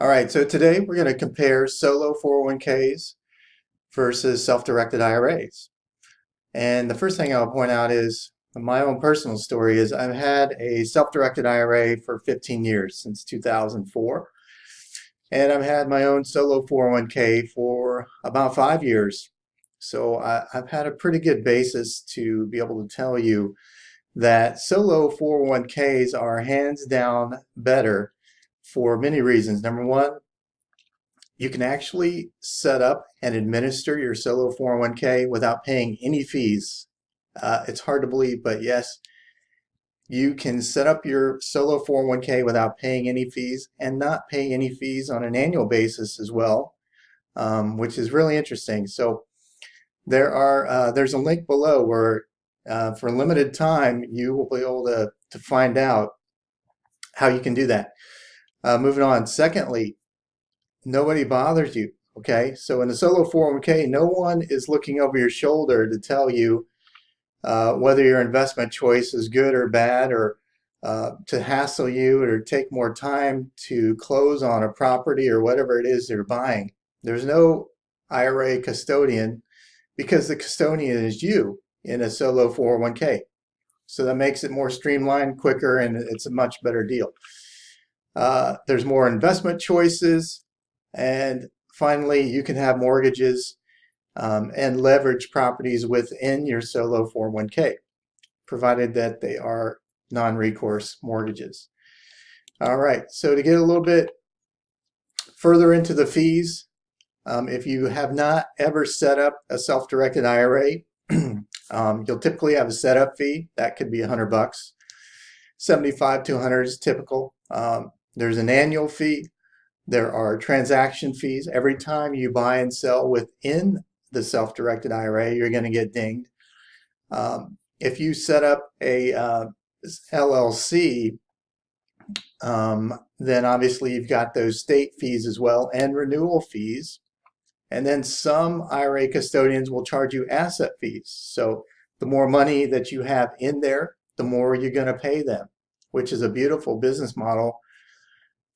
All right, so today we're going to compare solo 401ks versus self-directed IRAs. And the first thing I'll point out is my own personal story is I've had a self-directed IRA for 15 years, since 2004. And I've had my own solo 401k for about 5 years. So I've had a pretty good basis to be able to tell you that solo 401ks are hands down better for many reasons. Number one, you can actually set up and administer your solo 401k without paying any fees. It's hard to believe, but yes, you can set up your solo 401k without paying any fees and not pay any fees on an annual basis as well, which is really interesting. So there's a link below where for a limited time you will be able to find out how you can do that. Moving on. Secondly, nobody bothers you. Okay, so in a solo 401k, no one is looking over your shoulder to tell you whether your investment choice is good or bad, or to hassle you or take more time to close on a property or whatever it is they're buying. There's no IRA custodian because the custodian is you in a solo 401k. So that makes it more streamlined, quicker, and it's a much better deal. There's more investment choices. And finally, you can have mortgages and leverage properties within your solo 401k, provided that they are non-recourse mortgages. All right, so to get a little bit further into the fees, if you have not ever set up a self-directed IRA, you'll typically have a setup fee. That could be $100. 75 to 100 is typical. There's an annual fee. There are transaction fees. Every time you buy and sell within the self-directed IRA, you're going to get dinged. If you set up a LLC, then obviously you've got those state fees as well and renewal fees. And then some IRA custodians will charge you asset fees. So the more money that you have in there, the more you're going to pay them, which is a beautiful business model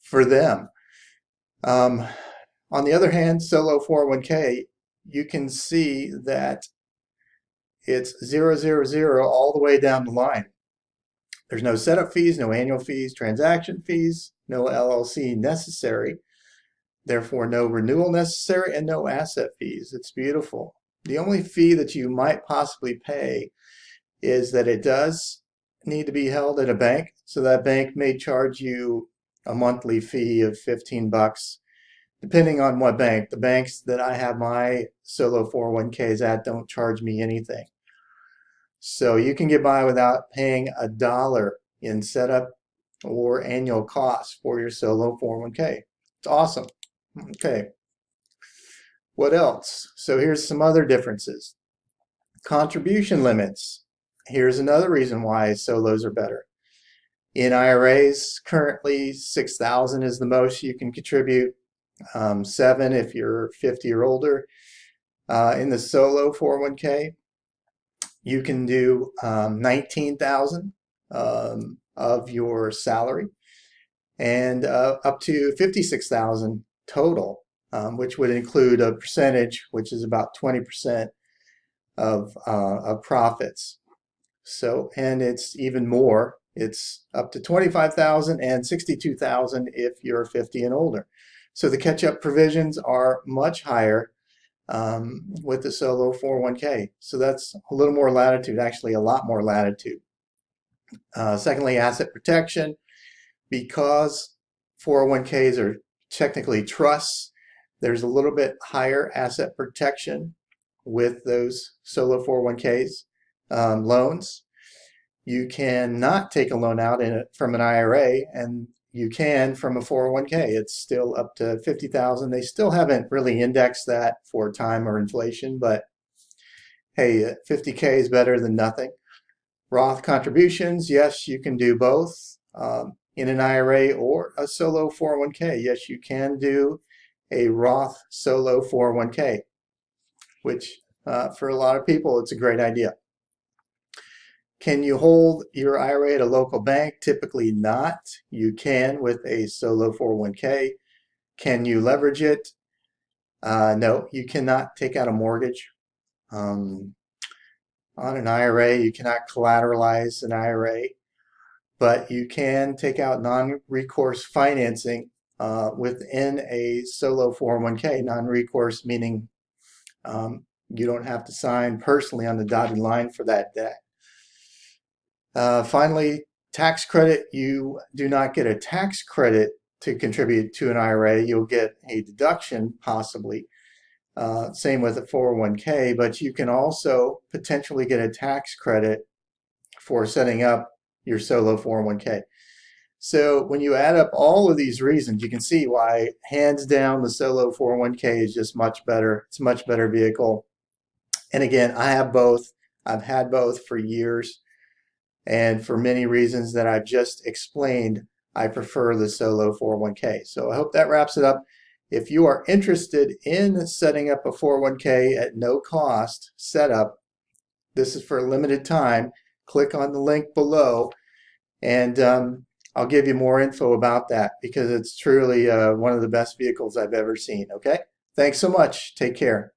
for them. On the other hand, solo 401k, you can see that it's 000 all the way down the line. There's no setup fees, no annual fees, transaction fees, no LLC necessary, therefore no renewal necessary, and no asset fees. It's beautiful. The only fee that you might possibly pay is that it does need to be held at a bank, so that bank may charge you a monthly fee of $15, depending on what bank. The banks that I have my solo 401ks at don't charge me anything. So you can get by without paying $1 in setup or annual costs for your solo 401k. It's awesome. Okay. What else? So here's some other differences. Contribution limits. Here's another reason why solos are better. In IRAs, currently 6,000 is the most you can contribute, 7 if you're 50 or older. In the solo 401k, you can do 19,000 of your salary, and up to 56,000 total, which would include a percentage, which is about 20% of profits. So, and it's even more. It's up to 25,000 and 62,000 if you're 50 and older. So the catch-up provisions are much higher with the solo 401k. So that's a little more latitude, actually a lot more latitude. Secondly, asset protection. Because 401ks are technically trusts, there's a little bit higher asset protection with those solo 401ks. Loans. You cannot take a loan out from an IRA, and you can from a 401k. It's still up to 50,000. They still haven't really indexed that for time or inflation, but hey, 50k is better than nothing. Roth contributions, yes, you can do both in an IRA or a solo 401k. Yes, you can do a Roth solo 401k, which for a lot of people, it's a great idea. Can you hold your IRA at a local bank? Typically not. You can with a solo 401k. Can you leverage it? No, you cannot take out a mortgage. On an IRA, you cannot collateralize an IRA, but you can take out non-recourse financing within a solo 401k. Non-recourse meaning you don't have to sign personally on the dotted line for that debt. Finally, tax credit. You do not get a tax credit to contribute to an IRA. You'll get a deduction possibly. Same with a 401k, but you can also potentially get a tax credit for setting up your solo 401k. So when you add up all of these reasons, you can see why, hands down, the solo 401k is just much better. It's a much better vehicle. And again, I have both. I've had both for years. And for many reasons that I've just explained, I prefer the solo 401k. So I hope that wraps it up. If you are interested in setting up a 401k at no cost setup, this is for a limited time. Click on the link below and I'll give you more info about that because it's truly one of the best vehicles I've ever seen. Okay? Thanks so much. Take care.